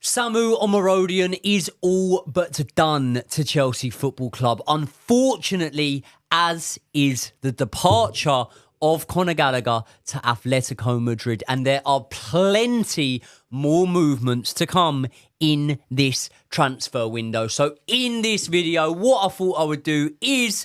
Samu Omorodion is all but done to Chelsea Football Club. Unfortunately, as is the departure of Conor Gallagher to Atletico Madrid. And there are plenty more movements to come in this transfer window. So in this video, what I thought I would do is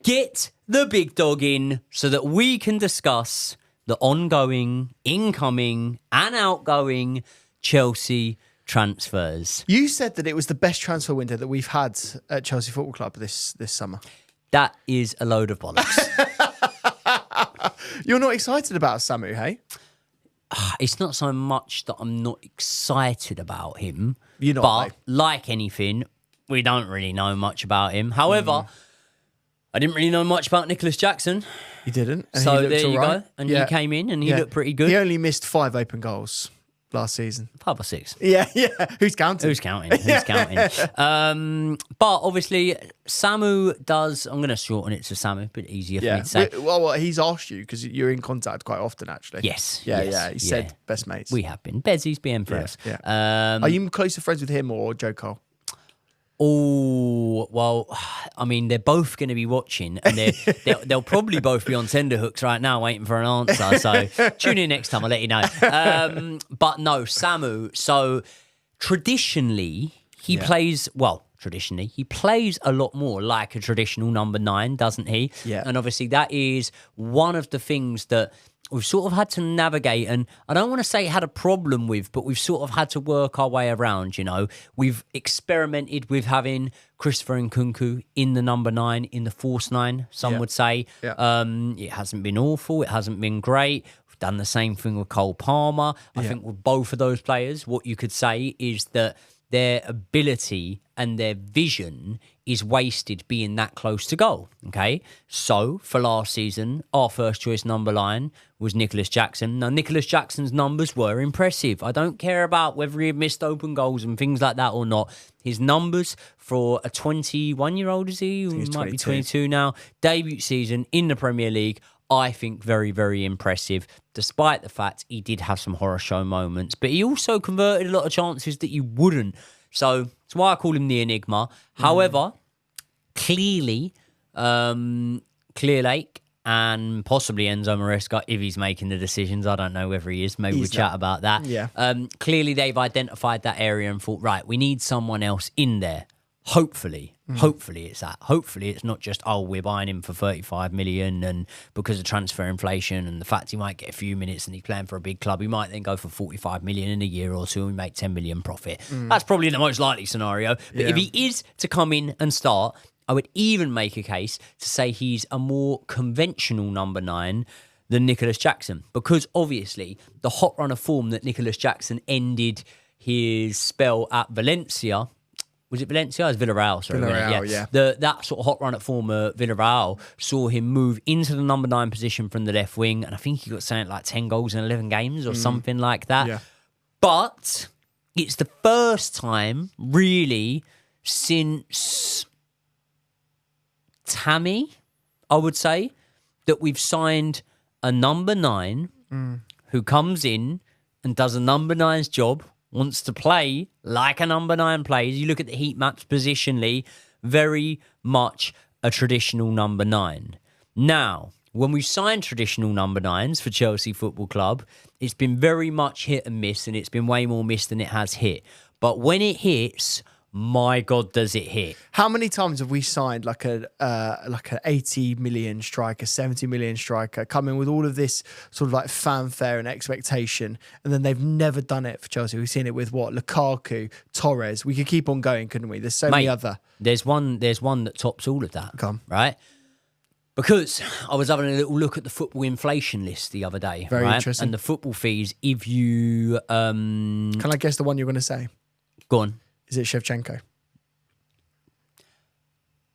get the big dog in so that we can discuss the ongoing, incoming and outgoing Chelsea transfers. You said that it was the best transfer window that we've had at Chelsea Football Club this summer. That is a load of bollocks. You're not excited about Samu, hey? It's not so much that I'm not excited about him. You're not, but mate. like anything, we don't really know much about him. However, I didn't really know much about Nicholas Jackson. You didn't. And So he looked there you all right. go. And he came in and he looked pretty good. He only missed 5 open goals last season. 5 or 6. Yeah. Who's counting? Who's counting? Who's counting? But obviously, Samu does... I'm going to shorten it to Samu, a bit easier for me to say. Well, he's asked you because you're in contact quite often, actually. Yes. Yeah. He said best mates. We have been. Bezzy's BM for us. Yeah. Are you closer friends with him or Joe Oh, well, I mean, they're both going to be watching and they'll probably both be on tenterhooks right now waiting for an answer. So tune in next time, I'll let you know. But no, Samu. So traditionally, he plays a lot more like a traditional number 9, doesn't he? Yeah. And obviously that is one of the things that we've sort of had to navigate, and I don't want to say had a problem with, but we've sort of had to work our way around, you know. We've experimented with having Christopher Nkunku in the number 9, in the false 9, some would say. Yeah. It hasn't been awful. It hasn't been great. We've done the same thing with Cole Palmer. I think with both of those players, what you could say is that their ability and their vision is wasted being that close to goal, okay? So, for last season, our first choice number 9 was Nicholas Jackson. Now, Nicholas Jackson's numbers were impressive. I don't care about whether he missed open goals and things like that or not. His numbers for a 21-year-old, is he? He might be 22 now. Debut season in the Premier League, I think very, very impressive, despite the fact he did have some horror show moments. But he also converted a lot of chances that you wouldn't. So that's why I call him the Enigma. However, clearly, Clear Lake and possibly Enzo Maresca, if he's making the decisions, I don't know whether he is. Maybe we'll chat about that. Yeah. Clearly, they've identified that area and thought, right, we need someone else in there. Hopefully it's that. Hopefully it's not just, we're buying him for 35 million and because of transfer inflation and the fact he might get a few minutes and he's playing for a big club, he might then go for 45 million in a year or two and we make 10 million profit. That's probably the most likely scenario. But if he is to come in and start, I would even make a case to say he's a more conventional number 9 than Nicholas Jackson, because obviously the hot run of form that Nicholas Jackson ended his spell at Valencia. Was it Valencia? It was Villarreal, sorry. Villarreal, yeah. That sort of hot run at form at Villarreal saw him move into the number 9 position from the left wing, and I think he got something like 10 goals in 11 games or something like that. Yeah. But it's the first time, really, since Tammy, I would say, that we've signed a number 9 who comes in and does a number 9's job, wants to play like a number 9 plays. You look at the heat maps positionally, very much a traditional number 9. Now, when we've signed traditional number 9s for Chelsea Football Club, it's been very much hit and miss, and it's been way more miss than it has hit. But when it hits, my God, does it hit. How many times have we signed like an 80 million striker, 70 million striker, coming with all of this sort of like fanfare and expectation, and then they've never done it for Chelsea? We've seen it with Lukaku, Torres. We could keep on going, couldn't we? There's so many other. There's one that tops all of that. Come. Right? Because I was having a little look at the football inflation list the other day. Very interesting. And the football fees, if you... Can I guess the one you're going to say? Go on. Is it Shevchenko?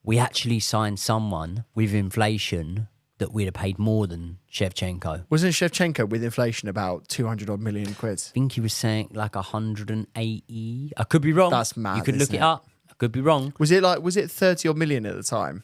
We actually signed someone with inflation that we'd have paid more than Shevchenko. Wasn't Shevchenko with inflation about 200 odd million quid? I think he was saying like 180. I could be wrong. That's mad. You could look it up. I could be wrong. Was it 30 odd million at the time?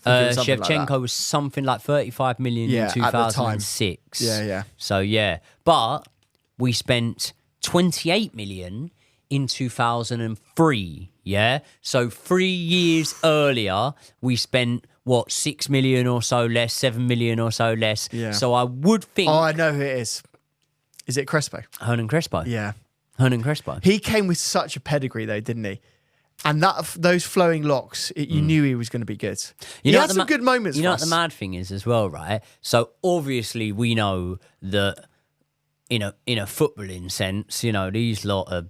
Shevchenko was something like 35 million in 2006. Yeah. So, yeah. But we spent 28 million in 2003. Yeah. So 3 years earlier, we spent, 6 million or so less, 7 million or so less. Yeah. So I would think. Oh, I know who it is. Is it Crespo? Hernan Crespo. Yeah. Hernan Crespo. He came with such a pedigree, though, didn't he? And those flowing locks, you knew he was going to be good. He had some good moments. You know what the mad thing is as well, right? So obviously we know that in a footballing sense, these lot are.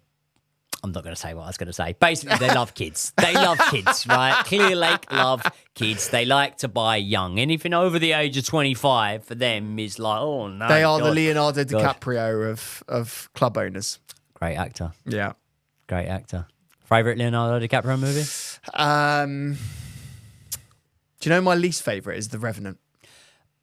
I'm not going to say what I was going to say. Basically, they love kids. They love kids, right? Clear Lake love kids. They like to buy young. Anything over the age of 25 for them is like, oh no. They are the Leonardo DiCaprio of club owners. Great actor. Yeah. Great actor. Favourite Leonardo DiCaprio movie? Do you know my least favourite is The Revenant?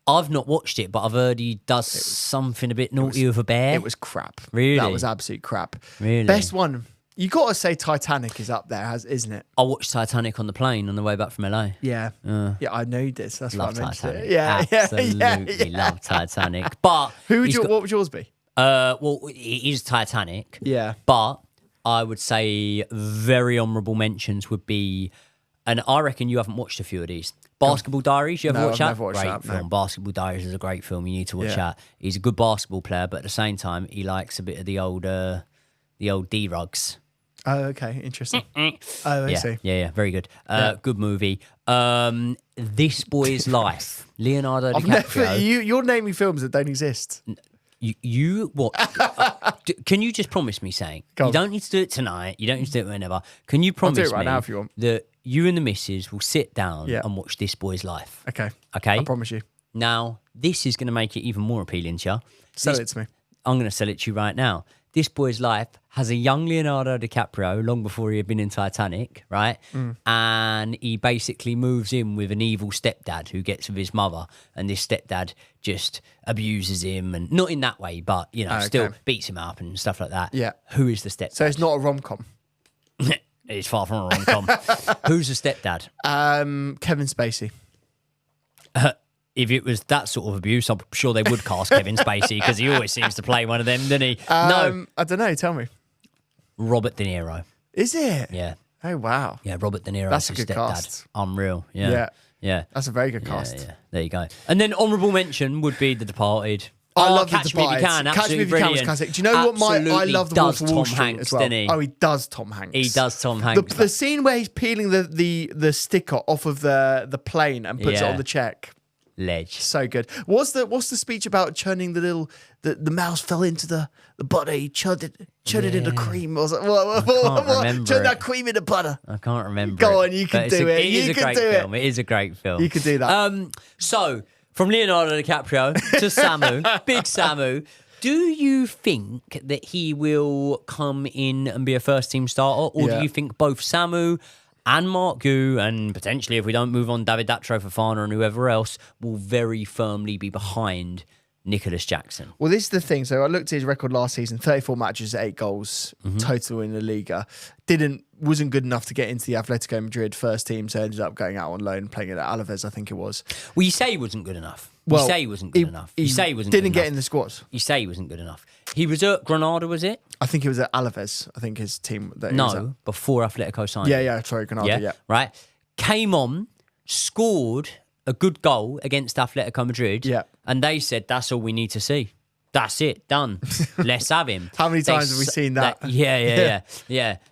I've not watched it, but I've heard he does something a bit naughty with a bear. It was crap. Really? That was absolute crap. Really? Best one. You got to say Titanic is up there, isn't it? I watched Titanic on the plane on the way back from LA. Yeah. Yeah, I know this. That's Love what I meant Titanic. to say. Yeah, Absolutely love Titanic. But what would yours be? Well, it is Titanic. Yeah. But I would say very honourable mentions would be, and I reckon you haven't watched a few of these. Basketball Diaries, you ever watch that? I've never watched great that, film. no. Basketball Diaries is a great film. You need to watch that. He's a good basketball player, but at the same time, he likes a bit of the old D-rugs. Oh, okay. Interesting. I see. Yeah, very good. Good movie. This Boy's Life. Leonardo DiCaprio. You're naming films that don't exist. You what? Can you just promise me saying you don't need to do it tonight? You don't need to do it whenever. Can you promise I'll do it right me now if you want. that you and the missus will sit down and watch This Boy's Life? Okay. Okay. I promise you. Now this is going to make it even more appealing to you. Sell it to me. I'm going to sell it to you right now. This Boy's Life has a young Leonardo DiCaprio long before he had been in Titanic, right? And he basically moves in with an evil stepdad who gets with his mother, and this stepdad just abuses him, and not in that way, but still beats him up and stuff like that. Yeah. Who is the stepdad? So it's not a rom-com. It's far from a rom-com. Who's the stepdad? Kevin Spacey. If it was that sort of abuse, I'm sure they would cast Kevin Spacey because he always seems to play one of them, doesn't he? No. I don't know. Tell me. Robert De Niro. Is it? Yeah. Oh, wow. Yeah, Robert De Niro. That's a his good stepdad. cast. Unreal. Yeah. That's a very good cast. Yeah. There you go. And then honourable mention would be The Departed. I love Catch The Me If You Departed. Can. Catch Me If You Can was classic. Do you know what I love The Wolf of Wall Street as well? Oh, he does Tom Hanks. He does Tom Hanks. The scene where he's peeling the sticker off of the plane and puts it on the check. Ledge. So good. What's the speech about churning the mouse fell into the butter? He churned it into cream. I was like, what? Turn that cream into butter. I can't remember. Go on, you can do it. You can do it. It is a great film. You can do that. So from Leonardo DiCaprio to Samu, big Samu. Do you think that he will come in and be a first team starter, or do you think both Samu and Mark Gu, and potentially if we don't move on, David Datro Fofana and whoever else, will very firmly be behind Nicholas Jackson? Well, this is the thing. So I looked at his record last season: 34 matches, 8 goals total in the Liga. Wasn't good enough to get into the Atletico Madrid first team, so ended up going out on loan, playing at Alaves, I think it was. Well, you say he wasn't good enough. Well, you say he wasn't good enough. You say he wasn't didn't good get enough. in the squad. You say he wasn't good enough. He was at Granada, was it? I think it was at Alaves. I think his team. That he was at. Before Atletico signed. Yeah. Sorry, Granada. Yeah. Right. Came on, scored a good goal against Atletico Madrid. Yeah. And they said, that's all we need to see. That's it, done. Let's have him. How many times have we seen that? Yeah.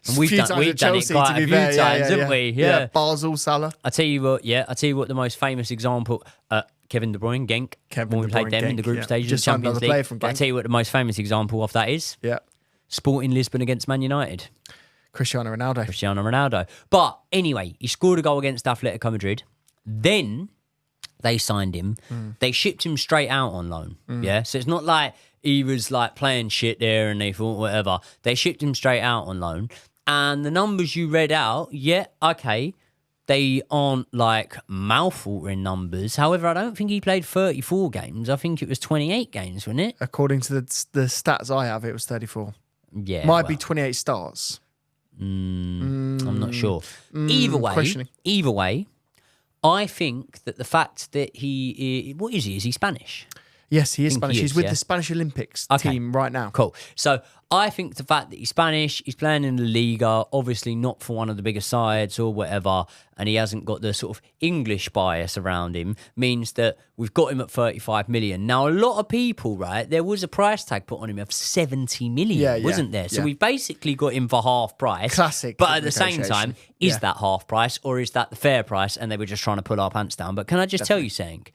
And we've done it quite a few times, haven't we? Yeah. Basel, Salah. I tell you what, the most famous example, Kevin De Bruyne, Genk, when we played them in the group stage of the Champions League. But I tell you what the most famous example of that is. Yeah. Sporting Lisbon against Man United. Cristiano Ronaldo. But anyway, he scored a goal against Atletico Madrid. Then they signed him. They shipped him straight out on loan. Yeah. So it's not like he was like playing shit there and they thought whatever. They shipped him straight out on loan. And the numbers you read out, okay, they aren't like mouth-watering numbers. However, I don't think he played 34 games. I think it was 28 games, wasn't it? According to the stats I have, it was 34. Yeah. Might be 28 starts. I'm not sure. Either way, I think that the fact that what is he? Is he Spanish? Yes, he is I think Spanish. he He's is, with yeah? the Spanish Olympics Okay. team right now. Cool. So I think the fact that he's Spanish, he's playing in the Liga, obviously not for one of the bigger sides or whatever, and he hasn't got the sort of English bias around him, means that we've got him at 35 million. Now, a lot of people, right, there was a price tag put on him of 70 million, wasn't there? So we've basically got him for half price. Classic But at the same time, is Yeah. that half price or is that the fair price? And they were just trying to pull our pants down. But can I just tell you something?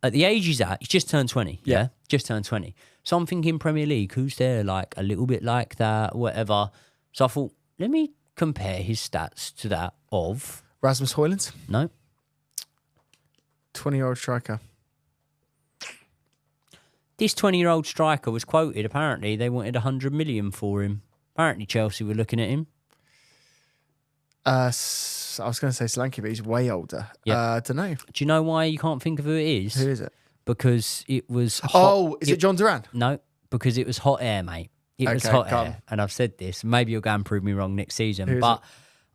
At the age he's at, he's just turned 20. Yeah. Just turned 20. So I'm thinking Premier League, who's there like a little bit like that, whatever. So I thought, let me compare his stats to that of... Rasmus Højlund, No. 20-year-old striker. This 20-year-old striker was quoted, apparently they wanted 100 million for him. Apparently Chelsea were looking at him. I was going to say Solanke, but he's way older. I don't know. Do you know why you can't think of who it is? Who is it? Because it was hot. Oh, is it John Duran? No, because it was hot air, mate. It was hot air. And I've said this. Maybe you'll go and prove me wrong next season. But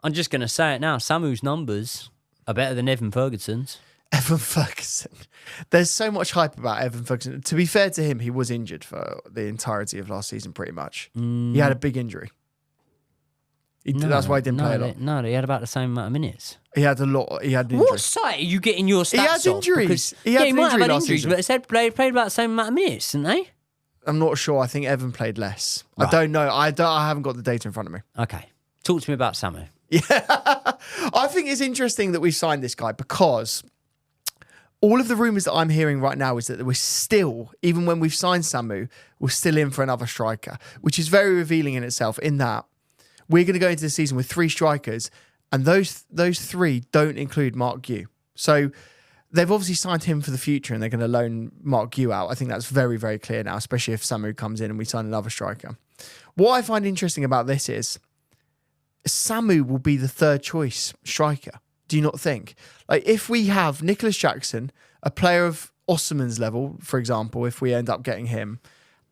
I'm just going to say it now. Samu's numbers are better than Evan Ferguson's. Evan Ferguson. There's so much hype about Evan Ferguson. To be fair to him, he was injured for the entirety of last season, pretty much. He had a big injury. That's why he didn't play a lot. No, he had about the same amount of minutes. He had a lot. He had an injury. What site are you getting your stats He had off? injuries. Because, He had he an might have injury had last injuries, season. but they said played about the same amount of minutes, didn't they? I'm not sure. I think Evan played less. Right. I don't know. I haven't got the data in front of me. Okay. Talk to me about Samu. Yeah. I think it's interesting that we signed this guy because all of the rumours that I'm hearing right now is that we're still, even when we've signed Samu, we're still in for another striker, which is very revealing in itself in that we're going to go into the season with 3 strikers and those 3 don't include Mark Gue. So they've obviously signed him for the future and they're going to loan Mark Gue out. I think that's very, very clear now, especially if Samu comes in and we sign another striker. What I find interesting about this is Samu will be the third choice striker. Do you not think? Like if we have Nicholas Jackson, a player of Osimhen's level, for example, if we end up getting him,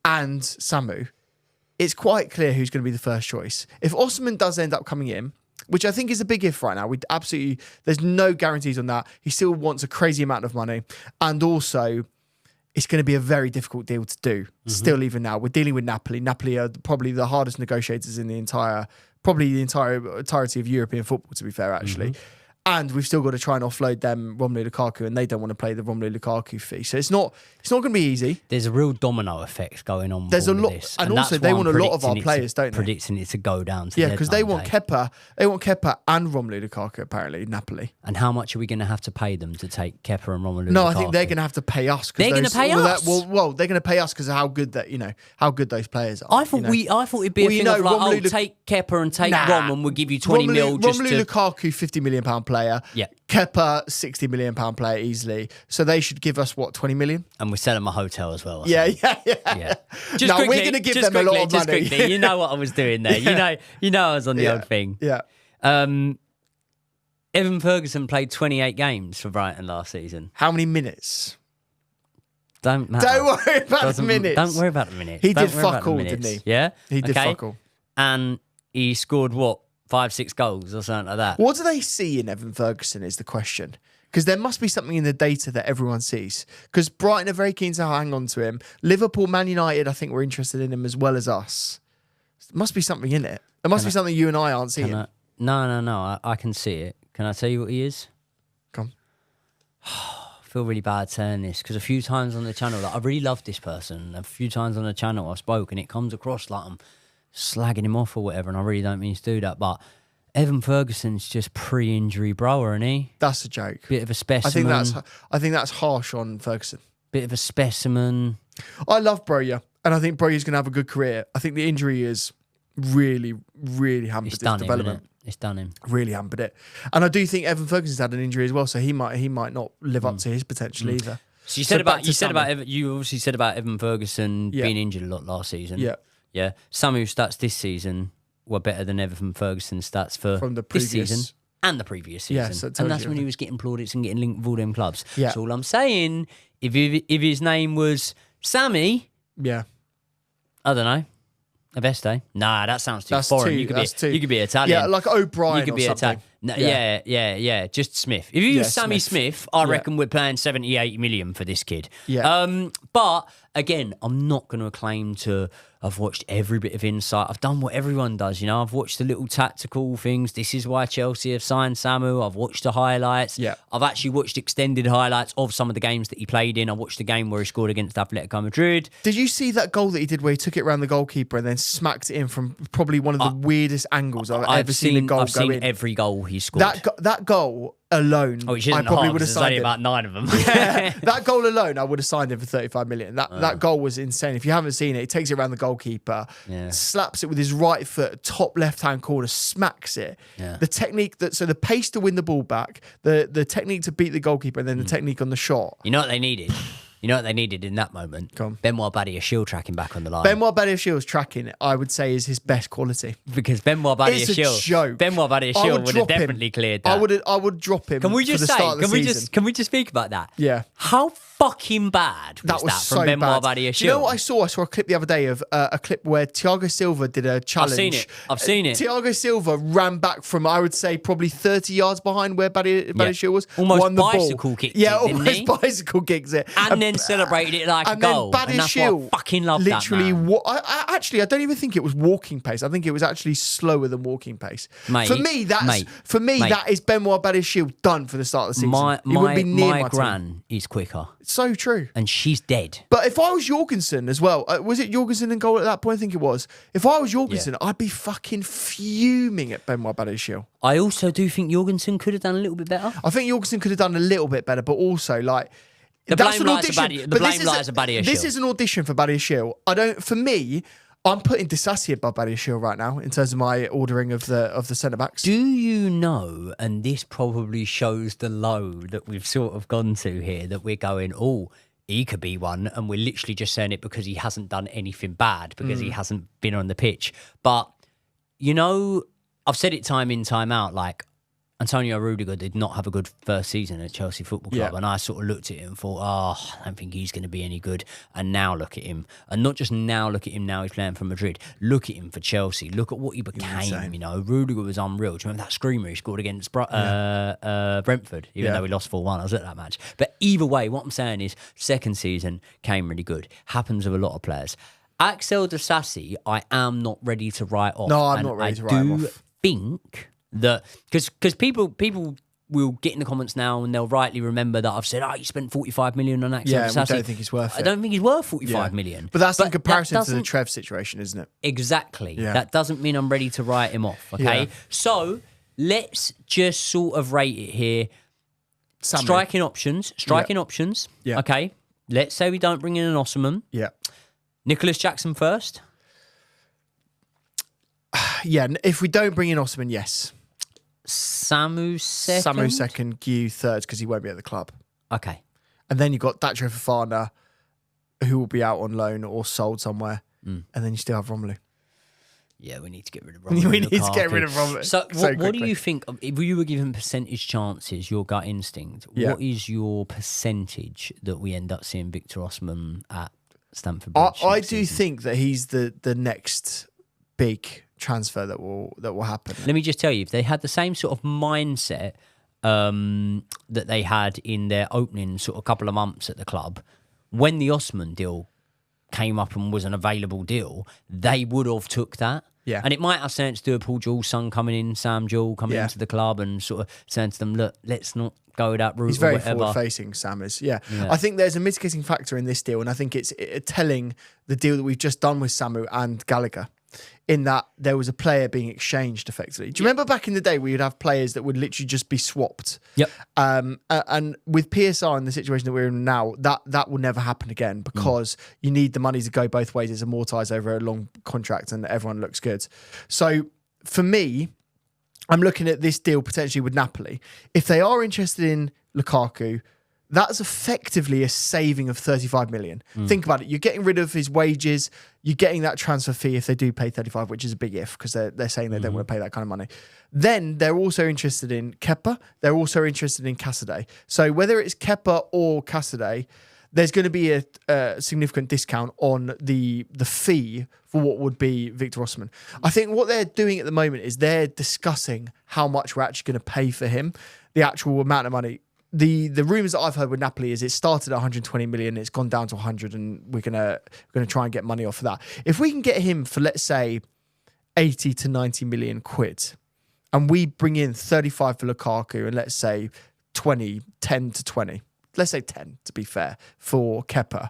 and Samu, it's quite clear who's going to be the first choice. If Osimhen does end up coming in, which I think is a big if right now, there's no guarantees on that. He still wants a crazy amount of money. And also, it's going to be a very difficult deal to do. Still, even now, we're dealing with Napoli. Napoli are probably the hardest negotiators in the entirety of European football, to be fair, actually. And we've still got to try and offload them Romelu Lukaku, and they don't want to pay the Romelu Lukaku fee. So it's not going to be easy. There's a real domino effect going on. There's a lot, this. and also they want a lot of our players, don't they? Predicting it to go down to because they want Kepa and Romelu Lukaku apparently. Napoli. And how much are we going to have to pay them to take Kepa and Romelu Lukaku? No, I think they're going to have to pay us. They're going to pay us. Well, they're going to pay us because of how good those players are. I thought it'd be a thing of like, take Kepa and take Rom, and we'll give you 20 mil. Romelu Lukaku, £50 million player. Yeah. Kepa, £60 million player easily. So they should give us, 20 million? And we sell them a hotel as well. Yeah. Just quickly, we're going to give them a lot of money. Quickly, you know what I was doing there. You know I was on the old thing. Yeah. Evan Ferguson played 28 games for Brighton last season. How many minutes? Don't matter. Don't worry about the minutes. Don't worry about the minutes. He did fuck all, didn't he? Yeah? He did fuck all. And he scored, 5-6 goals or something like that? What do they see in Evan Ferguson is the question. Because there must be something in the data that everyone sees. Because Brighton are very keen to hang on to him. Liverpool, Man United, I think we're interested in him as well as us. There must be something in it. There must be something you and I aren't seeing. No. I can see it. Can I tell you what he is? Come. I feel really bad saying this because a few times on the channel, I really love this person. A few times on the channel I've spoken, it comes across like I'm slagging him off or whatever, and I really don't mean to do that, but Evan Ferguson's just pre-injury bro, isn't he? That's a joke. Bit of a specimen. I think that's harsh on Ferguson. Bit of a specimen. I love Broja, and I think Broja's going to have a good career. I think the injury is really, really hampered his development. It's done him. Really hampered it. And I do think Evan Ferguson's had an injury as well, so he might not live up to his potential either. So you obviously said about Evan Ferguson being injured a lot last season. Yeah. Samu's stats this season were better than Evan Ferguson's stats from the previous season and the previous season. And that's when he was getting plaudits and getting linked with all them clubs. Yeah. So all I'm saying, if his name was Sammy, I don't know. Aveste? Nah, that sounds too foreign. You could be Italian. Yeah, like O'Brien. You could be Italian. No, yeah. Just Smith. If you use Sammy Smith, I reckon we're paying 70, 80 million for this kid. Yeah. But again, I'm not going to claim to have watched every bit of insight. I've done what everyone does, you know. I've watched the little tactical things. This is why Chelsea have signed Samu. I've watched the highlights. Yeah. I've actually watched extended highlights of some of the games that he played in. I watched the game where he scored against Atletico Madrid. Did you see that goal that he did where he took it around the goalkeeper and then smacked it in from probably one of the weirdest angles I've ever seen a goal I've go seen in? every goal he scored. That goal alone, which I isn't probably hard, would have there's signed only him. about 9 of them. That goal alone, I would have signed him for 35 million. That goal was insane. If you haven't seen it, he takes it around the goalkeeper, slaps it with his right foot, top left-hand corner, smacks it. Yeah. The technique so the pace to win the ball back, the technique to beat the goalkeeper, and then the technique on the shot. You know what they needed? You know what they needed in that moment? Go on. Benoit Badiashile tracking back on the line. Benoit Badiashile's tracking, I would say, is his best quality. Because Benoit It's a joke. Badiashile would have definitely cleared that. I would drop him. Can we just for the say? start of the season. Can we just speak about that? Yeah. How fucking bad was that so from Benoit bad. Badiashile? Do you know what I saw? I saw a clip the other day of a clip where Thiago Silva did a challenge. I've seen it. Thiago Silva ran back from, I would say, probably 30 yards behind where Badiashile was. Almost won the bicycle ball. kicked Yeah, it, didn't almost he? bicycle kicks it. And then celebrated it like a goal. And that's why I fucking love literally, that, man. I don't even think it was walking pace. I think it was actually slower than walking pace. Mate, for me, that is Benoit Badiashile done for the start of the season. He wouldn't be near my team. gran is quicker. So true. And she's dead. But if I was Jorgensen as well, was it Jorgensen in goal at that point? I think it was. If I was Jorgensen, I'd be fucking fuming at Benoit Badiashile. I also do think Jorgensen could have done a little bit better. I think Jorgensen could have done a little bit better, but also like The that's blame an lies audition. to But Badiashile. this is an audition for Badiashile. For me, I'm putting Disasi above Badiashile right now in terms of my ordering of the centre backs. Do you know, and this probably shows the low that we've sort of gone to here, that we're going, oh, he could be one, and we're literally just saying it because he hasn't done anything bad, because he hasn't been on the pitch. But, you know, I've said it time in, time out, like, Antonio Rudiger did not have a good first season at Chelsea Football Club, and I sort of looked at him and thought, I don't think he's going to be any good. And now look at him. And not just now look at him, now he's playing for Madrid. Look at him for Chelsea. Look at what he became, you know. Rudiger was unreal. Do you remember that screamer he scored against Brentford, even though we lost 4-1? I was at that match. But either way, what I'm saying is second season came really good. Happens with a lot of players. Axel Disasi, I am not ready to write off. No, I'm not ready to write him off. I do think that because people will get in the comments now and they'll rightly remember that I've said, you spent 45 million on Axel Disasi. I don't think he's worth it. I don't think he's worth 45 million. But that's in comparison to the Trev situation, isn't it? Exactly. Yeah. That doesn't mean I'm ready to write him off, okay? Yeah. So let's just sort of rate it here. Samu. Striking options. Yeah. Okay. Let's say we don't bring in an Osimhen. Yeah. Nicholas Jackson first. Yeah, if we don't bring in Osimhen, yes. Samu second. Samu second, Gu third, because he won't be at the club. Okay. And then you've got Dacho Fofana, who will be out on loan or sold somewhere. And then you still have Romelu. Yeah, we need to get rid of Romelu. We need to get rid of Romelu. So what do you think, if you were given percentage chances, your gut instinct, what is your percentage that we end up seeing Victor Osimhen at Stamford Bridge? I do think that he's the next big transfer that will happen. Let me just tell you, if they had the same sort of mindset that they had in their opening sort of couple of months at the club, when the Osimhen deal came up and was an available deal, they would have took that. Yeah. And it might have something to do with Paul Jewell's son coming in, Sam Jewell coming into the club and sort of saying to them, look, let's not go that route. He's very or whatever. forward-facing, Sam is. Yeah. I think there's a mitigating factor in this deal, and I think it's telling the deal that we've just done with Samu and Gallagher, in that there was a player being exchanged effectively. Do you remember back in the day we would have players that would literally just be swapped? Yep. And with PSR in the situation that we're in now, that will never happen again, because you need the money to go both ways. It's amortized over a long contract and everyone looks good. So for me, I'm looking at this deal potentially with Napoli. If they are interested in Lukaku, that's effectively a saving of 35 million. Think about it. You're getting rid of his wages. You're getting that transfer fee if they do pay 35, which is a big if, because they're saying they don't want to pay that kind of money. Then they're also interested in Kepa. They're also interested in Casadei. So whether it's Kepa or Casadei, there's going to be a significant discount on the fee for what would be Victor Osimhen. I think what they're doing at the moment is they're discussing how much we're actually going to pay for him, the actual amount of money. The rumours that I've heard with Napoli is it started at 120 million, it's gone down to 100, and we're gonna try and get money off of that. If we can get him for, let's say, 80 to 90 million quid, and we bring in 35 for Lukaku, and let's say 10 to 20. Let's say 10, to be fair, for Kepa.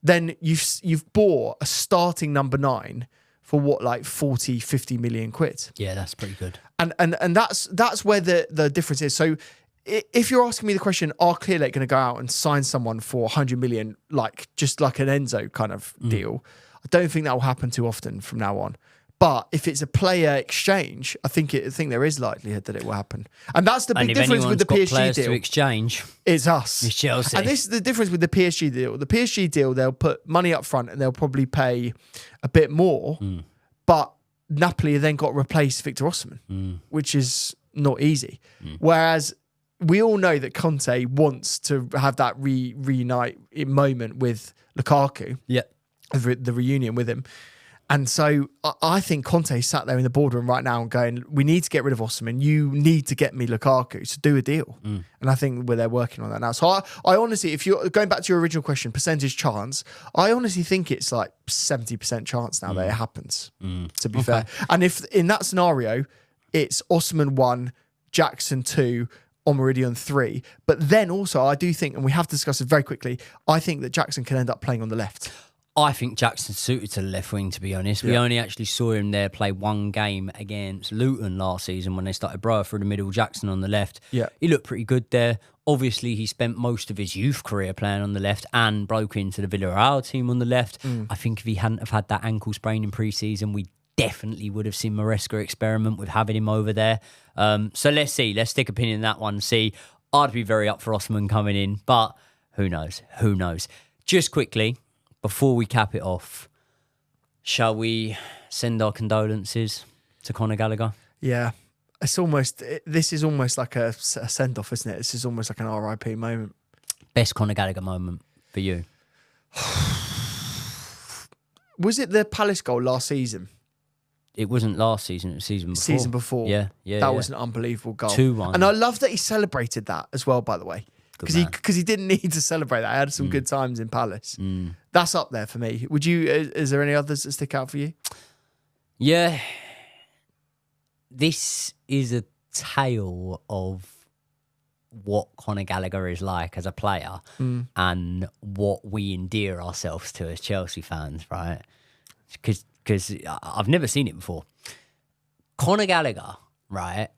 Then you've bought a starting number 9 for what, like 40, 50 million quid. Yeah, that's pretty good. And that's where the difference is. So if you're asking me the question, are Clearlake going to go out and sign someone for 100 million, like just like an Enzo kind of deal? I don't think that will happen too often from now on. But if it's a player exchange, I think there is likelihood that it will happen. And that's the big difference with the PSG deal. To exchange, it's us. It's Chelsea. And this is the difference with the PSG deal. The PSG deal, they'll put money up front and they'll probably pay a bit more. But Napoli then got to replace Victor Osimhen, which is not easy. Whereas we all know that Conte wants to have that reunite moment with Lukaku. Yeah. The reunion with him. And so I think Conte sat there in the boardroom right now and going, we need to get rid of Osimhen. You need to get me Lukaku to do a deal. And I think they're working on that now. So I honestly, if you're going back to your original question, percentage chance, I honestly think it's like 70% chance now that it happens, to be fair. And if in that scenario, it's Osimhen 1, Jackson 2, Omorodion 3. But then also I do think, and we have to discuss it very quickly, I think that Jackson can end up playing on the left. I think Jackson's suited to the left wing, to be honest. We only actually saw him there play one game against Luton last season when they started Brower through the middle, Jackson on the left. Yeah. He looked pretty good there. Obviously, he spent most of his youth career playing on the left and broke into the Villarreal team on the left. I think if he hadn't have had that ankle sprain in pre-season, we definitely would have seen Maresca experiment with having him over there. So let's see. Let's stick a pin in that one. See, I'd be very up for Osimhen coming in, but who knows? Who knows? Just quickly, before we cap it off, shall we send our condolences to Conor Gallagher? Yeah. This is almost like a send-off, isn't it? This is almost like an RIP moment. Best Conor Gallagher moment for you? Was it the Palace goal last season? It wasn't last season, it was season before. Season before. Yeah. That was an unbelievable goal. 2-1. And I love that he celebrated that as well, by the way. Because he didn't need to celebrate that. I had some good times in Palace. That's up there for me. Would you? Is there any others that stick out for you? Yeah. This is a tale of what Conor Gallagher is like as a player and what we endear ourselves to as Chelsea fans, right? Because I've never seen it before. Conor Gallagher, right,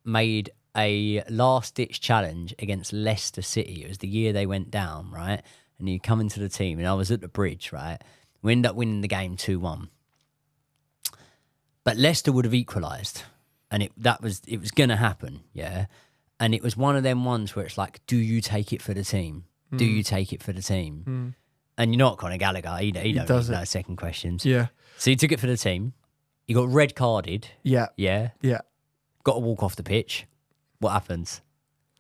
made a last-ditch challenge against Leicester City. It was the year they went down, right? And he come into the team, and I was at the bridge, right? We ended up winning the game 2-1. But Leicester would have equalised, and it was going to happen, yeah? And it was one of them ones where it's like, do you take it for the team? Do you take it for the team? And you know what, Conor Gallagher, he don't need no second questions. Yeah. So he took it for the team. He got red carded. Yeah. Yeah. Yeah. Got to walk off the pitch. What happens?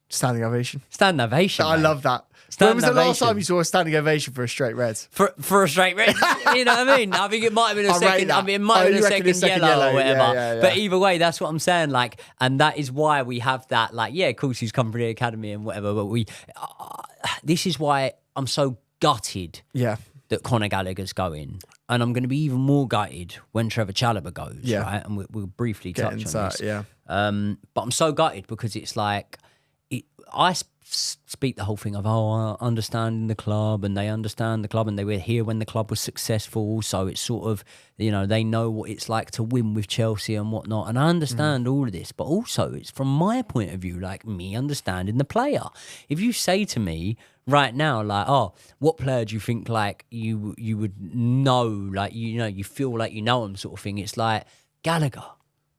Standing ovation. Standing ovation. I love that. When was the last time you saw a standing ovation for a straight red? For a straight red? You know what I mean? I think it might have been a second. I mean, it might have been a second yellow or whatever. Yeah. But either way, that's what I'm saying. Like, and that is why we have that. Like, yeah, of course, he's come from the academy and whatever. But this is why I'm so gutted. Yeah. That Conor Gallagher's going, and I'm going to be even more gutted when Trevoh Chalobah goes. Yeah. Right, and we'll briefly touch on this. Yeah. But I'm so gutted because it's like I speak the whole thing of understanding the club, and they understand the club, and they were here when the club was successful, so it's sort of, you know, they know what it's like to win with Chelsea and whatnot, and I understand all of this, but also it's from my point of view, like me understanding the player. If you say to me right now, like, oh, what player do you think like you would know, like, you know, you feel like you know him, sort of thing, it's like Gallagher,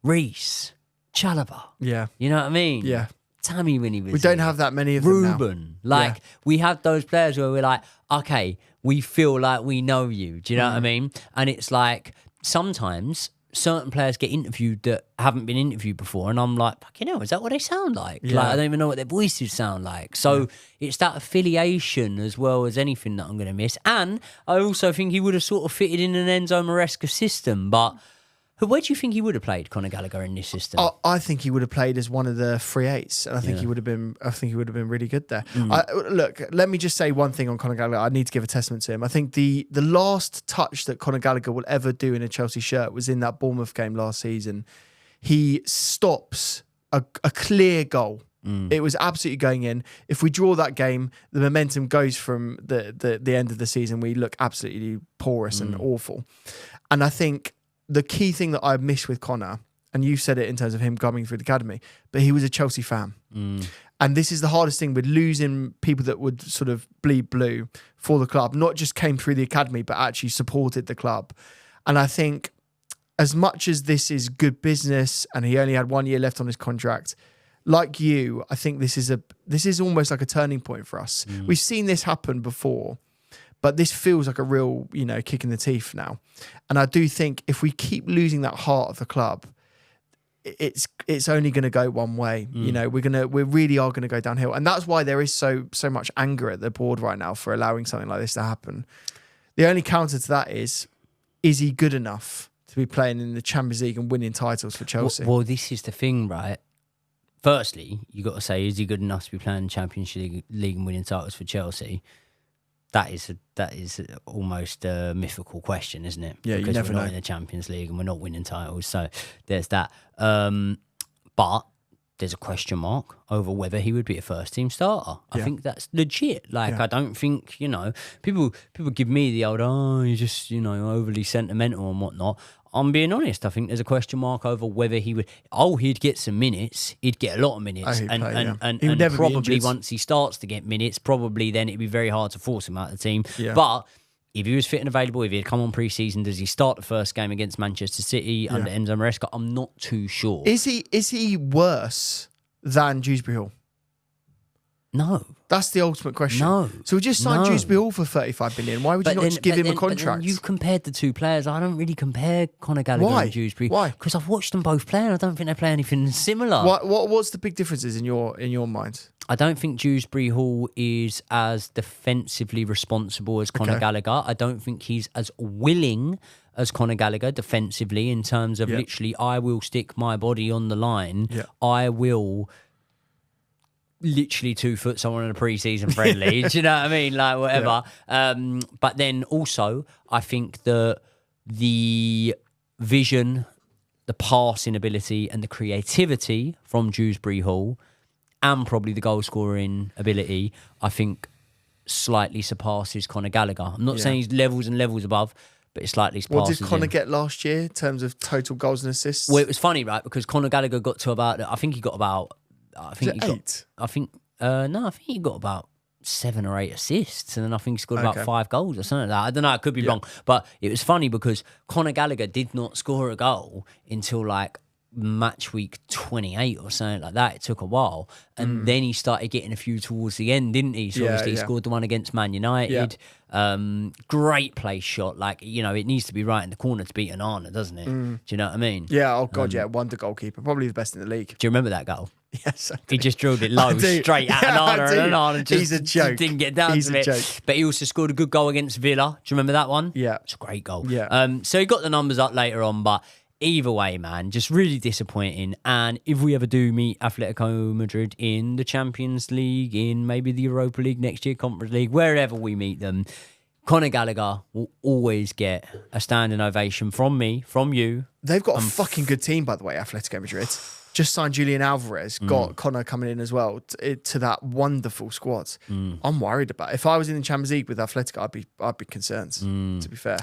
Reece, Chalobah. Yeah. You know what I mean? Yeah. Tammy when he was We don't have that many of them now. Ruben. Like, we have those players where we're like, okay, we feel like we know you. Do you know what I mean? And it's like, sometimes certain players get interviewed that haven't been interviewed before, and I'm like, fucking hell, is that what they sound like? Yeah. Like, I don't even know what their voices sound like. So it's that affiliation as well as anything that I'm going to miss. And I also think he would have sort of fitted in an Enzo Maresca system, but where do you think he would have played, Conor Gallagher, in this system? I think he would have played as one of the free eights, and I think he would have been. I think he would have been really good there. Look, let me just say one thing on Conor Gallagher. I need to give a testament to him. I think the last touch that Conor Gallagher will ever do in a Chelsea shirt was in that Bournemouth game last season. He stops a clear goal. It was absolutely going in. If we draw that game, the momentum goes from the end of the season. We look absolutely porous and awful, and I think the key thing that I miss with Conor, and you said it in terms of him coming through the academy, but he was a Chelsea fan. And this is the hardest thing with losing people that would sort of bleed blue for the club, not just came through the academy, but actually supported the club. And I think as much as this is good business and he only had 1 year left on his contract, like you, I think this is almost like a turning point for us. We've seen this happen before, but this feels like a real, kick in the teeth now. And I do think if we keep losing that heart of the club, it's only going to go one way. We really are going to go downhill. And that's why there is so much anger at the board right now for allowing something like this to happen. The only counter to that is he good enough to be playing in the Champions League and winning titles for Chelsea? Well, this is the thing, right? Firstly, you got to say, is he good enough to be playing Champions League and winning titles for Chelsea? That is almost a mythical question, isn't it? Yeah, because you never we're not know. in the Champions League and we're not winning titles, so there's that. But there's a question mark over whether he would be a first-team starter. I think that's legit. I don't think, people give me the old, you're just, overly sentimental and whatnot. I'm being honest. I think there's a question mark over whether he would. He'd get some minutes. He'd get a lot of minutes, and He would never be probably injured. once he starts to get minutes, probably then it'd be very hard to force him out of the team. Yeah. But if he was fit and available, if he had come on pre-season, does he start the first game against Manchester City under Enzo Maresca? I'm not too sure. Is he worse than Dewsbury Hall? No. That's the ultimate question. No. So we just signed No. Dewsbury Hall for 35 million. Why would you not just give him a contract? You've compared the two players. I don't really compare Conor Gallagher Why? and Dewsbury. Why? Because I've watched them both play and I don't think they play anything similar. What's the big differences in your mind? I don't think Dewsbury Hall is as defensively responsible as Conor Gallagher. I don't think he's as willing as Conor Gallagher defensively in terms of literally, I will stick my body on the line. Yeah. I will literally 2 foot someone in a pre-season friendly. Do you know what I mean? Like, whatever. But then also, I think that the vision, the passing ability and the creativity from Dewsbury Hall and probably the goal scoring ability, I think slightly surpasses Conor Gallagher. I'm not saying he's levels and levels above, but it slightly surpasses What did Conor him. get last year in terms of total goals and assists? Well, it was funny, right? Because Conor Gallagher got to about, I think he got about 8? I think he got about 7 or 8 assists, and then I think he scored about 5 goals or something like that. I don't know, I could be wrong. But it was funny because Conor Gallagher did not score a goal until like match week 28 or something like that. It took a while. And then he started getting a few towards the end, didn't he? So obviously he scored the one against Man United. Great place shot. Like, it needs to be right in the corner to beat an Arna, doesn't it? Do you know what I mean? Yeah, oh God, wonder goalkeeper. Probably the best in the league. Do you remember that goal? Yes, I do. He just drilled it low, do. straight at Yeah, I do. an Arna, and just He's a joke. didn't get down He's to a it. joke. But he also scored a good goal against Villa. Do you remember that one? Yeah. It's a great goal. Yeah. So he got the numbers up later on, but either way, man, just really disappointing. And if we ever do meet Atletico Madrid in the Champions League, in maybe the Europa League next year, Conference League, wherever we meet them, Conor Gallagher will always get a standing ovation from me, from you. They've got a fucking good team, by the way, Atletico Madrid. Just signed Julian Alvarez, got Conor coming in as well to that wonderful squad. I'm worried about it. If I was in the Champions League with Atletico, I'd be concerned, to be fair.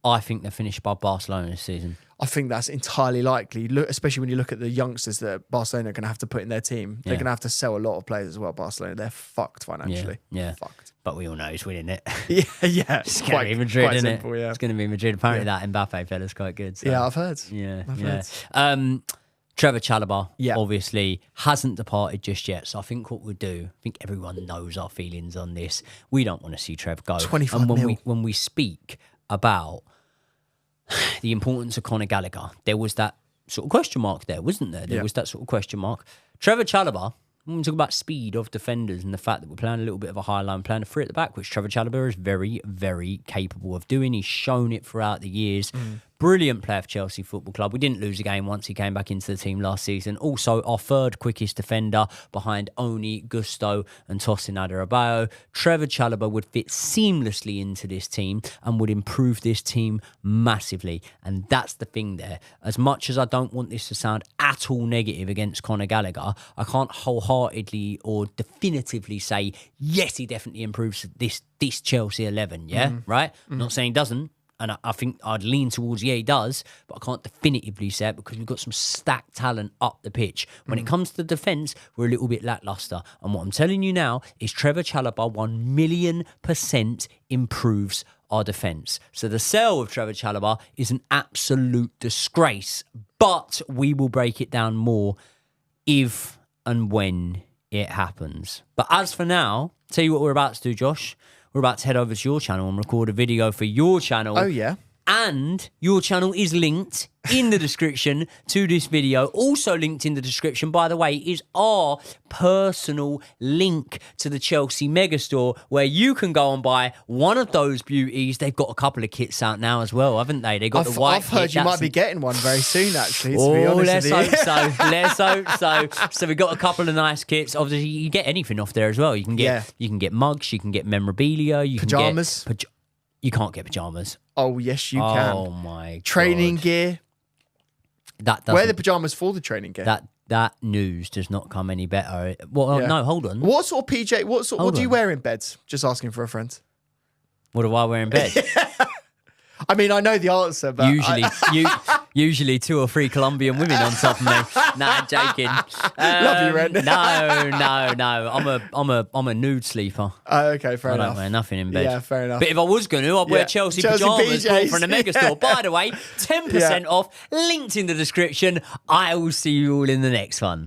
I think they're finished by Barcelona this season. I think that's entirely likely. Look, especially when you look at the youngsters that Barcelona are going to have to put in their team. They're going to have to sell a lot of players as well, Barcelona. They're fucked financially. Yeah. Fucked. But we all know who's winning it. Yeah. It's going to be Madrid, quite isn't simple, it? yeah. It's going to be Madrid. Apparently that Mbappe fella's quite good. So. Yeah, I've heard. Yeah. I've yeah. heard. Trevoh Chalobah, obviously, hasn't departed just yet. So I think what we'll do, I think everyone knows our feelings on this. We don't want to see Trev go. 25 and mil. when we speak about the importance of Conor Gallagher. There was that sort of question mark there, wasn't there? There was that sort of question mark. Trevoh Chalobah, when we talk about speed of defenders and the fact that we're playing a little bit of a high line, playing a three at the back, which Trevoh Chalobah is very, very capable of doing. He's shown it throughout the years. Brilliant player for Chelsea Football Club. We didn't lose a game once he came back into the team last season. Also, our third quickest defender behind Oni, Gusto and Tosin Adarabioyo. Trevoh Chalobah would fit seamlessly into this team and would improve this team massively. And that's the thing there. As much as I don't want this to sound at all negative against Conor Gallagher, I can't wholeheartedly or definitively say, yes, he definitely improves this Chelsea 11, right? I'm not saying he doesn't. And I think I'd lean towards, he does, but I can't definitively say it because we've got some stacked talent up the pitch. When it comes to defence, we're a little bit lacklustre. And what I'm telling you now is Trevoh Chalobah 1,000,000% improves our defence. So the sale of Trevoh Chalobah is an absolute disgrace. But we will break it down more if and when it happens. But as for now, tell you what we're about to do, Josh. We're about to head over to your channel and record a video for your channel. Oh, yeah. And your channel is linked in the description to this video. Also linked in the description, by the way, is our personal link to the Chelsea Megastore where you can go and buy one of those beauties. They've got a couple of kits out now as well, haven't they? They got the white I've heard kit. You might be getting one very soon, actually, to be honest let's with you. hope so. Let's hope so. So we've got a couple of nice kits. Obviously, you get anything off there as well. You can get mugs, you can get memorabilia, you Pyjamas. can get... You can't get pyjamas. Oh, yes, you can. Oh, my God. Training gear. That Wear the pyjamas for the training gear. That news does not come any better. Well, no, hold on. What sort of PJ? What do you wear in bed? Just asking for a friend. What do I wear in bed? I mean, I know the answer, but usually 2 or 3 Colombian women on top of me. Nah, joking. Love you, Ren. No. I'm a nude sleeper. Okay, fair enough. I don't wear nothing in bed. Yeah, fair enough. But if I was going to, I'd wear Chelsea pyjamas bought from the Megastore. By the way, 10% off, linked in the description. I will see you all in the next one.